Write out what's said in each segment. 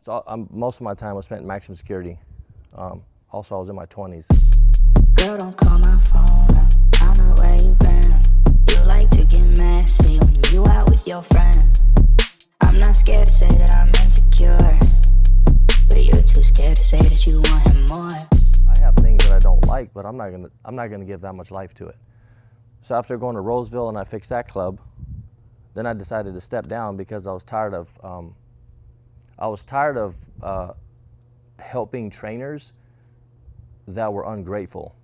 So most of my time was spent in maximum security. Also, I was in my 20s. Girl, don't call my phone up. I know where you been. You like to get messy when you out with your friends. I'm not scared to say that I'm insecure, but you're too scared to say that you want him more. I have things that I don't like, but I'm not gonna give that much life to it. So after going to Roseville and I fixed that club, then I decided to step down because I was tired of helping trainers that were ungrateful.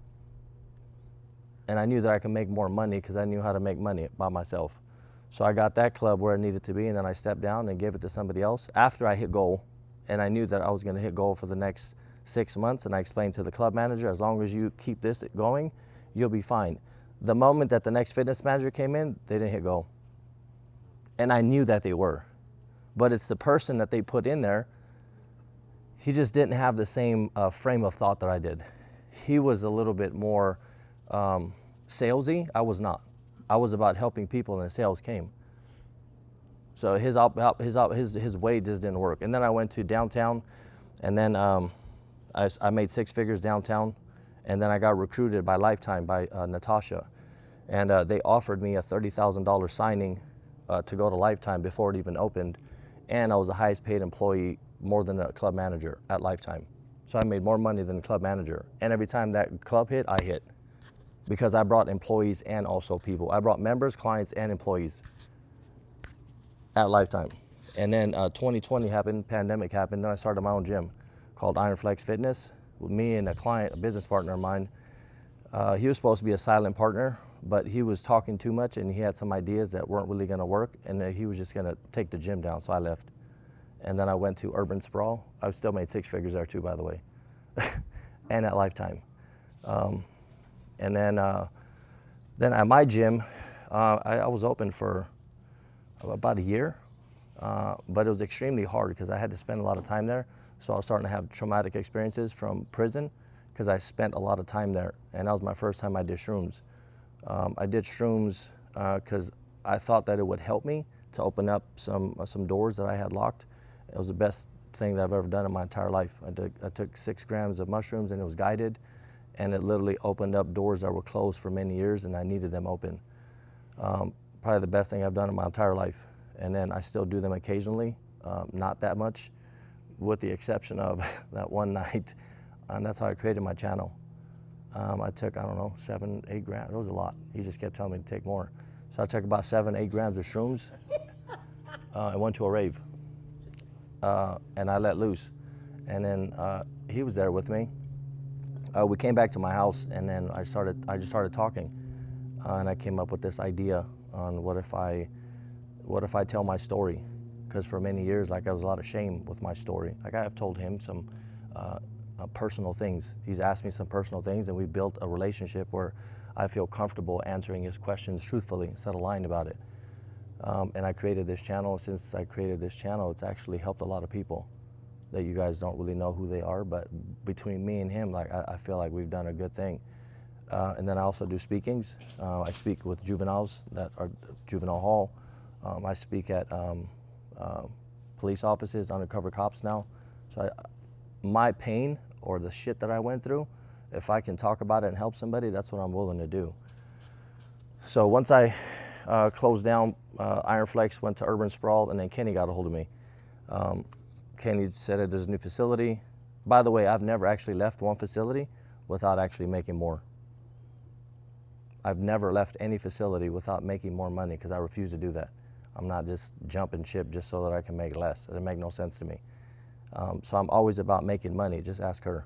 And I knew that I could make more money because I knew how to make money by myself. So I got that club where it needed to be, and then I stepped down and gave it to somebody else after I hit goal. And I knew that I was gonna hit goal for the next 6 months, and I explained to the club manager, as long as you keep this going, you'll be fine. The moment that the next fitness manager came in, they didn't hit goal. And I knew that they were. But it's the person that they put in there, he just didn't have the same frame of thought that I did. He was a little bit more salesy. I was not. I was about helping people, and the sales came. So his way just didn't work. And then I went to downtown, and then I made 6 figures downtown, and then I got recruited by Lifetime, by Natasha. And they offered me a $30,000 signing to go to Lifetime before it even opened. And I was the highest paid employee, more than a club manager at Lifetime. So I made more money than the club manager. And every time that club hit, I hit. Because I brought employees and also people. I brought members, clients, and employees at Lifetime. And then 2020 happened, pandemic happened, then I started my own gym called Flex Fitness with me and a client, a business partner of mine. He was supposed to be a silent partner, but he was talking too much and he had some ideas that weren't really gonna work, and he was just gonna take the gym down, so I left. And then I went to Urban Sprawl. I still made 6 figures there too, by the way, and at Lifetime. And then at my gym, I was open for about a year, but it was extremely hard because I had to spend a lot of time there. So I was starting to have traumatic experiences from prison because I spent a lot of time there, and that was my first time I did shrooms. I did shrooms because I thought that it would help me to open up some doors that I had locked. It was the best thing that I've ever done in my entire life. I took 6 grams of mushrooms, and it was guided, and it literally opened up doors that were closed for many years, and I needed them open. Probably the best thing I've done in my entire life. And then I still do them occasionally, not that much, with the exception of that one night, and that's how I created my channel. I took, I don't know, 7, 8 grams. It was a lot. He just kept telling me to take more. So I took about 7, 8 grams of shrooms. I went to a rave, and I let loose. And then he was there with me. We came back to my house, and then I just started talking, and I came up with this idea on what if I tell my story, because for many years, like, I was a lot of shame with my story. Like, I have told him some personal things. He's asked me some personal things, and we've built a relationship where I feel comfortable answering his questions truthfully instead of lying about it. And I created this channel. Since I created this channel, it's actually helped a lot of people that you guys don't really know who they are, but between me and him, like, I feel like we've done a good thing. And then I also do speakings. I speak with juveniles that are juvenile hall. I speak at police offices, undercover cops now. So my pain or the shit that I went through, if I can talk about it and help somebody, that's what I'm willing to do. So once I closed down Flex, went to Urban Sprawl, and then Kenny got a hold of me. Kenny said that there's a new facility. By the way, I've never actually left one facility without actually making more. I've never left any facility without making more money because I refuse to do that. I'm not just jumping ship just so that I can make less. It makes no sense to me. So I'm always about making money. Just ask her.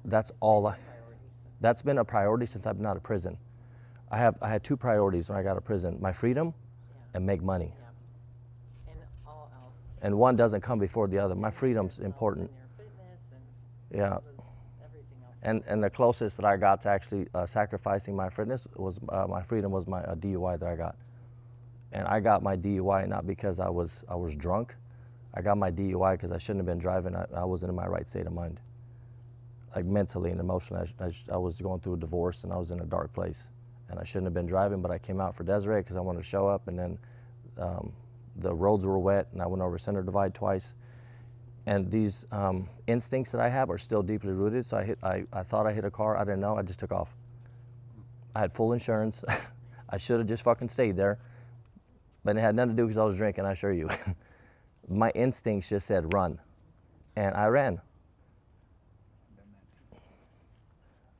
That's all. That's been a priority since I've been out of prison. I had 2 priorities when I got out of prison: my freedom, and make money. Yeah. And all else. And one doesn't come before the other. My freedom's important. Yeah. And the closest that I got to actually sacrificing my fitness was my freedom was my DUI that I got. And I got my DUI not because I was drunk. I got my DUI because I shouldn't have been driving. I wasn't in my right state of mind. Like, mentally and emotionally, I was going through a divorce, and I was in a dark place. And I shouldn't have been driving, but I came out for Desiree because I wanted to show up, and then the roads were wet, and I went over center divide twice. And these instincts that I have are still deeply rooted. So I thought I hit a car. I didn't know. I just took off. I had full insurance. I should have just fucking stayed there. But it had nothing to do because I was drinking, I assure you. My instincts just said run. And I ran.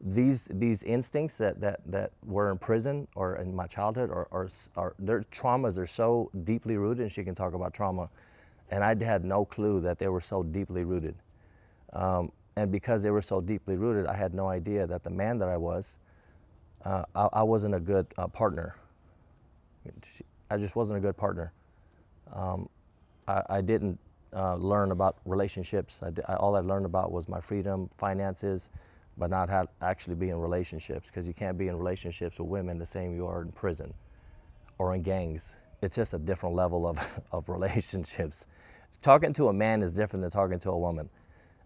These instincts that were in prison or in my childhood are their traumas are so deeply rooted, and she can talk about trauma. And I had no clue that they were so deeply rooted. And because they were so deeply rooted, I had no idea that the man that I was, I wasn't a good partner. I just wasn't a good partner. I didn't learn about relationships. All I learned about was my freedom, finances, but not how to actually be in relationships, because you can't be in relationships with women the same you are in prison or in gangs. It's just a different level of relationships. Talking to a man is different than talking to a woman.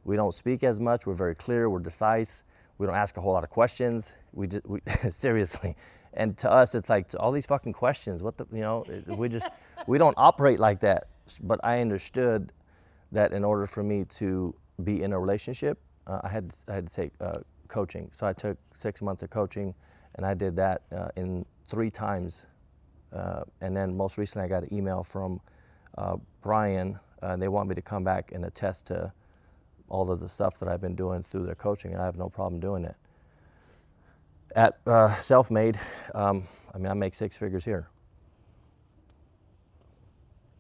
We don't speak as much, we're very clear, we're decisive, we don't ask a whole lot of questions, seriously. And to us, it's like, all these fucking questions, we don't operate like that. But I understood that in order for me to be in a relationship, I had to take coaching. So I took 6 months of coaching, and I did that in 3 times. And then most recently I got an email from Brian, and they want me to come back and attest to all of the stuff that I've been doing through their coaching, and I have no problem doing it. At Self-Made, I make 6 figures here.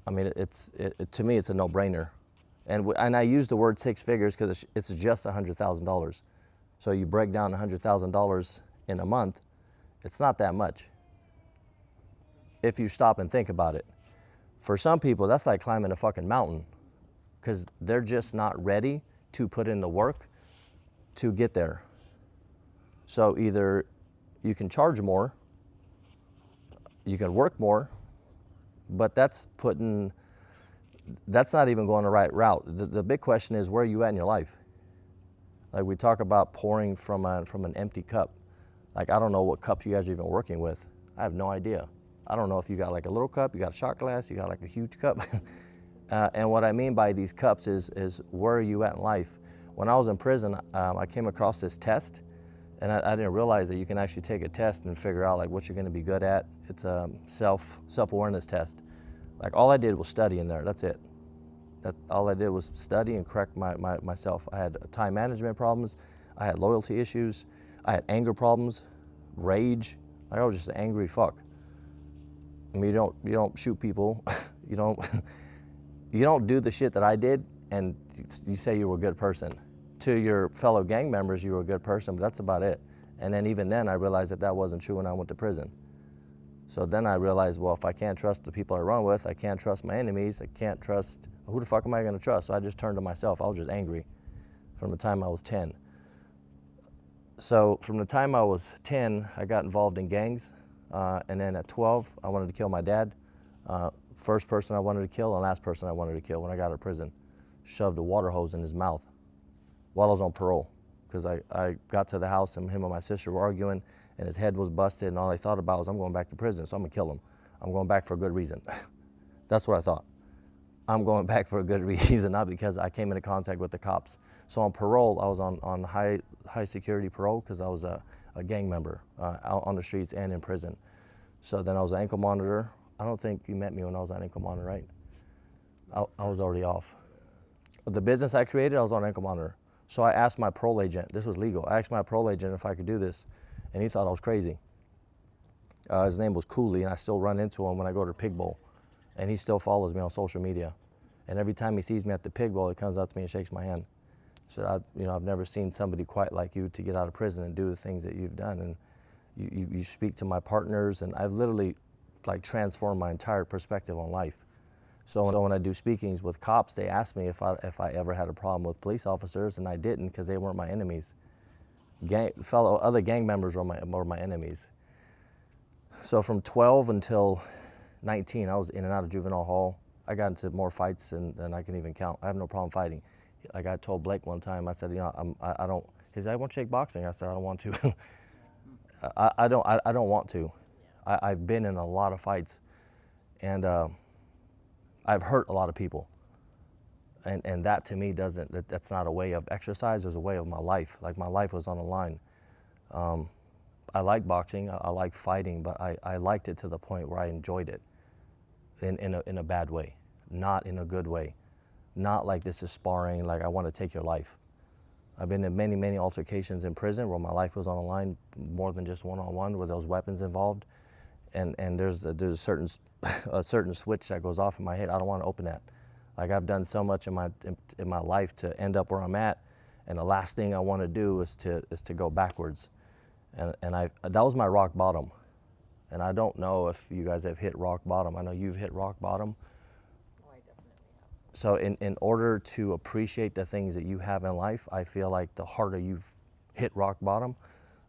I mean, to me, it's a no-brainer. And I use the word 6 figures because it's just $100,000. So you break down $100,000 in a month, it's not that much if you stop and think about it. For some people, that's like climbing a fucking mountain, because they're just not ready to put in the work to get there. So either you can charge more, you can work more, but that's not even going the right route. The big question is, where are you at in your life? Like, we talk about pouring from an empty cup. Like, I don't know what cups you guys are even working with. I have no idea. I don't know if you got like a little cup, you got a shot glass, you got like a huge cup. And what I mean by these cups is where are you at in life? When I was in prison, I came across this test, and I didn't realize that you can actually take a test and figure out like what you're gonna be good at. It's a self-awareness test. Like, all I did was study in there, that's it. All I did was study and correct myself. I had time management problems, I had loyalty issues, I had anger problems, rage. Like, I was just an angry fuck. I mean, you don't shoot people, you don't do the shit that I did, and you say you were a good person. To your fellow gang members, you were a good person, but that's about it. And then even then, I realized that wasn't true when I went to prison. So then I realized, well, if I can't trust the people I run with, I can't trust my enemies, I can't trust, who the fuck am I gonna trust? So I just turned to myself. I was just angry from the time I was 10. So from the time I was 10, I got involved in gangs. And then at 12, I wanted to kill my dad. First person I wanted to kill and last person I wanted to kill when I got out of prison. Shoved a water hose in his mouth while I was on parole. Because I got to the house and him and my sister were arguing, and his head was busted, and all I thought about was, I'm going back to prison, so I'm gonna kill him. I'm going back for a good reason. That's what I thought. I'm going back for a good reason, not because I came into contact with the cops. So on parole, I was on high security parole because I was a gang member out on the streets and in prison. So then I was an ankle monitor. I don't think you met me when I was on ankle monitor, right? I was already off. The business I created, I was on ankle monitor. So I asked my parole agent, this was legal, I asked my parole agent if I could do this, and he thought I was crazy. His name was Cooley, and I still run into him when I go to Pig Bowl, and he still follows me on social media. And every time he sees me at the Pig Bowl, he comes up to me and shakes my hand. So I've never seen somebody quite like you to get out of prison and do the things that you've done. And you speak to my partners, and I've literally like transformed my entire perspective on life. So when I do speakings with cops, they ask me if I ever had a problem with police officers, and I didn't, because they weren't my enemies. Other gang members were my enemies. So from 12 until 19, I was in and out of juvenile hall. I got into more fights than I can even count. I have no problem fighting. Like I told Blake one time, I said, I don't, because I won't shake boxing. I said, I don't want to. I don't want to. I've been in a lot of fights, and I've hurt a lot of people. And that to me that's not a way of exercise, there's a way of my life. Like my life was on the line. I like boxing, I like fighting, but I liked it to the point where I enjoyed it in a bad way, not in a good way. Not like this is sparring, like I want to take your life. I've been in many, many altercations in prison where my life was on the line, more than just one-on-one, with those weapons involved. And there's a certain a certain switch that goes off in my head. I don't want to open that. Like I've done so much in my life to end up where I'm at, and the last thing I want to do is to go backwards. And that was my rock bottom. And I don't know if you guys have hit rock bottom. I know you've hit rock bottom. Oh, I definitely have. So in order to appreciate the things that you have in life, I feel like the harder you've hit rock bottom,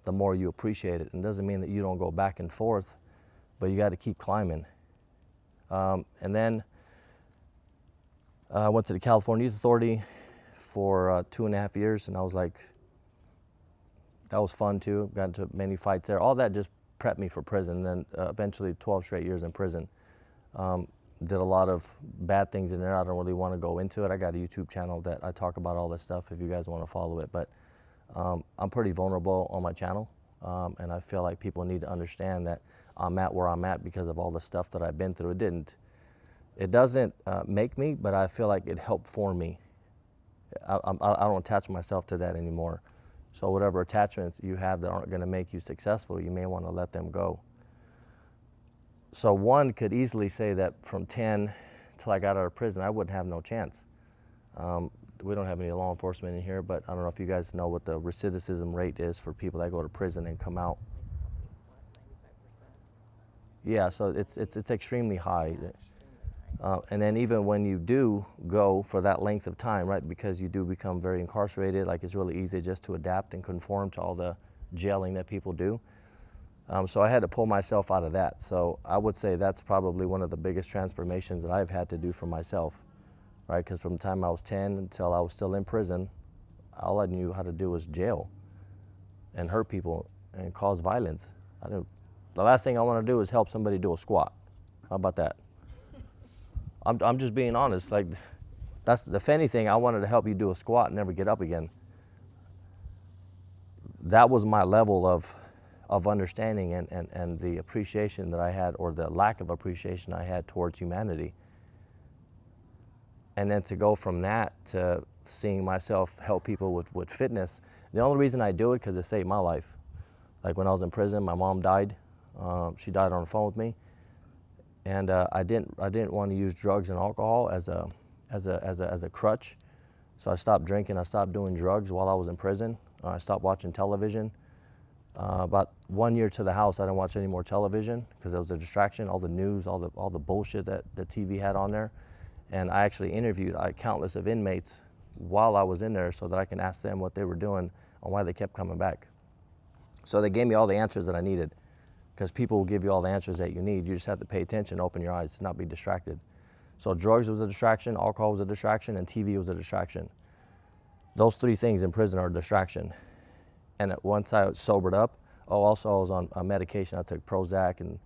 the more you appreciate it. And it doesn't mean that you don't go back and forth, but you got to keep climbing. And then I went to the California Youth Authority for 2.5 years, and I was like, that was fun too. Got into many fights there. All that just prepped me for prison. And then eventually 12 straight years in prison. Did a lot of bad things in there. I don't really want to go into it. I got a YouTube channel that I talk about all this stuff if you guys want to follow it. But I'm pretty vulnerable on my channel. And I feel like people need to understand that I'm at where I'm at because of all the stuff that I've been through. It doesn't make me, but I feel like it helped form me. I don't attach myself to that anymore. So whatever attachments you have that aren't going to make you successful, you may want to let them go. So one could easily say that from 10 till I got out of prison, I wouldn't have no chance. We don't have any law enforcement in here, but I don't know if you guys know what the recidivism rate is for people that go to prison and come out. 95%. Yeah, so it's extremely high. And then even when you do go for that length of time, right, because you do become very incarcerated, like it's really easy just to adapt and conform to all the jailing that people do. So I had to pull myself out of that. So I would say that's probably one of the biggest transformations that I've had to do for myself, right? Because from the time I was 10 until I was still in prison, all I knew how to do was jail and hurt people and cause violence. The last thing I want to do is help somebody do a squat. How about that? I'm just being honest. Like, if anything, I wanted to help you do a squat and never get up again. That was my level of understanding and the appreciation that I had, or the lack of appreciation I had towards humanity. And then to go from that to seeing myself help people with fitness, the only reason I do it because it saved my life. Like when I was in prison, my mom died. She died on the phone with me. And I didn't want to use drugs and alcohol as a crutch, so I stopped drinking. I stopped doing drugs while I was in prison. I stopped watching television. About 1 year to the house, I didn't watch any more television because it was a distraction. All the news, all the bullshit that the TV had on there, and I actually interviewed countless of inmates while I was in there so that I can ask them what they were doing and why they kept coming back. So they gave me all the answers that I needed. Because people will give you all the answers that you need. You just have to pay attention, open your eyes, not be distracted. So drugs was a distraction, alcohol was a distraction, and TV was a distraction. Those three things in prison are a distraction. And once I sobered up, also I was on medication. I took Prozac, and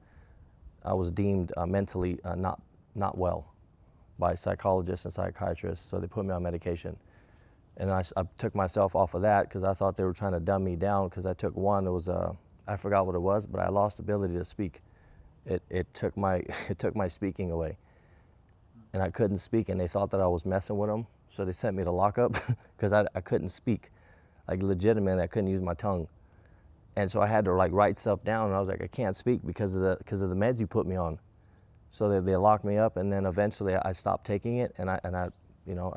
I was deemed mentally not well by psychologists and psychiatrists, so they put me on medication. And I took myself off of that because I thought they were trying to dumb me down because I took one. It was I forgot what it was, but I lost the ability to speak. It took my speaking away, and I couldn't speak. And they thought that I was messing with them, so they sent me to lockup because I couldn't speak, like legitimately. I couldn't use my tongue, and so I had to like write stuff down. And I was like, I can't speak because of the meds you put me on. So they locked me up, and then eventually I stopped taking it, and I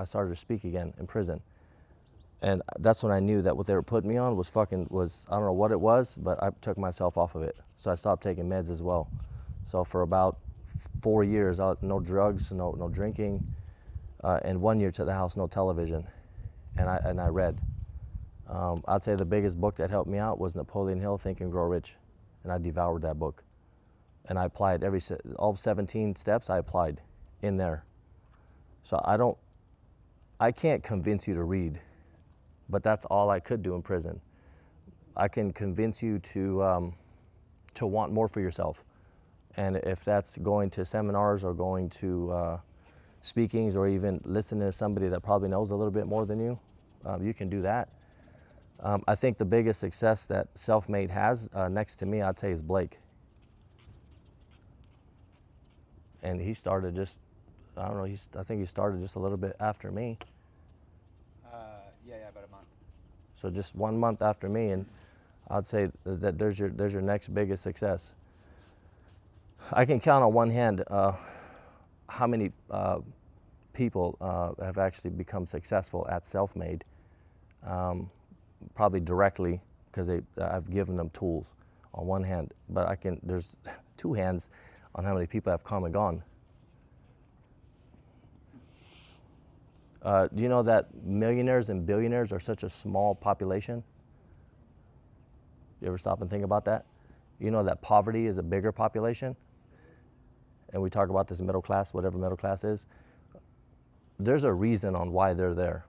started to speak again in prison. And that's when I knew that what they were putting me on was I don't know what it was, but I took myself off of it. So I stopped taking meds as well. So for about 4 years, no drugs, no drinking, and 1 year to the house, no television. And I read. I'd say the biggest book that helped me out was Napoleon Hill, Think and Grow Rich. And I devoured that book. And I applied all 17 steps I applied in there. So I can't convince you to read. But that's all I could do in prison. I can convince you to want more for yourself. And if that's going to seminars or going to speakings or even listening to somebody that probably knows a little bit more than you, you can do that. I think the biggest success that Self-Made has next to me, I'd say, is Blake. And he started just, I don't know, I think he started just a little bit after me. Yeah, about a month. So just 1 month after me, and I'd say that there's your next biggest success. I can count on one hand how many people have actually become successful at Self-Made, probably directly because I've given them tools on one hand, but there's two hands on how many people have come and gone. Do you know that millionaires and billionaires are such a small population? You ever stop and think about that? You know that poverty is a bigger population? And we talk about this middle class, whatever middle class is. There's a reason on why they're there.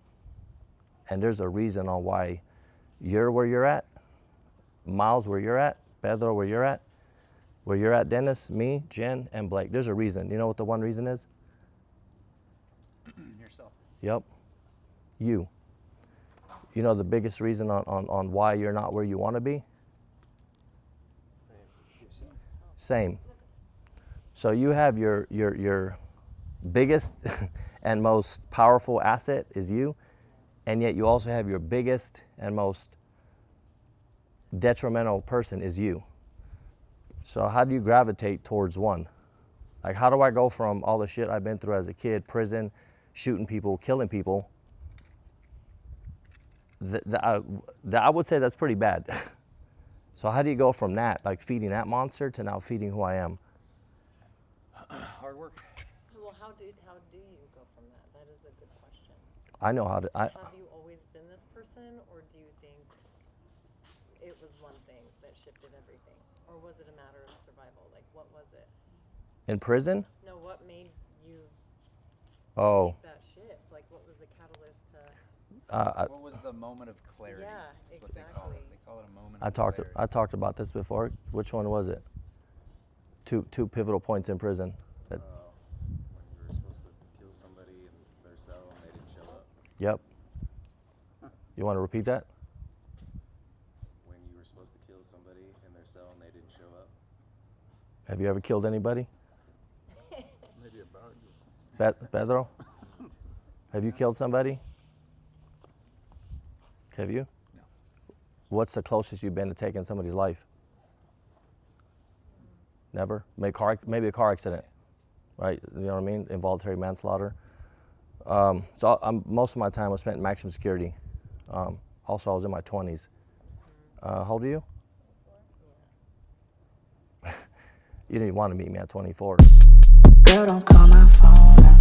And there's a reason on why you're where you're at, Miles where you're at, Pedro where you're at, Dennis, me, Jen, and Blake. There's a reason. You know what the one reason is? Yourself. Yep. You. You know the biggest reason on why you're not where you want to be? Same. So you have your biggest and most powerful asset is you, and yet you also have your biggest and most detrimental person is you. So how do you gravitate towards one? Like, how do I go from all the shit I've been through as a kid, prison, shooting people, killing people? I would say that's pretty bad. So how do you go from that, like feeding that monster, to now feeding who I am? Hard work. Well, how do you go from that? That is a good question. I know how to. Have you always been this person, or do you think it was one thing that shifted everything? Or was it a matter of survival? Like, what was it? In prison? No, what made you Oh. make that shift? Like, what was the catalyst to... What was the moment of clarity? Yeah, That's what they call it. exactly. They call it a moment I of talked clarity. about this before. Which one was it? Two pivotal points in prison. When you were supposed to kill somebody in their cell and they didn't show up. Yep. You want to repeat that? When you were supposed to kill somebody in their cell and they didn't show up. Have you ever killed anybody? Maybe about you. Pedro? Have you killed somebody? Have you? No. What's the closest you've been to taking somebody's life? Never? Maybe a car accident, right? You know what I mean? Involuntary manslaughter. So most of my time was spent in maximum security. Also, I was in my 20s. How old are you? You didn't want to meet me at 24. Girl, don't call my phone.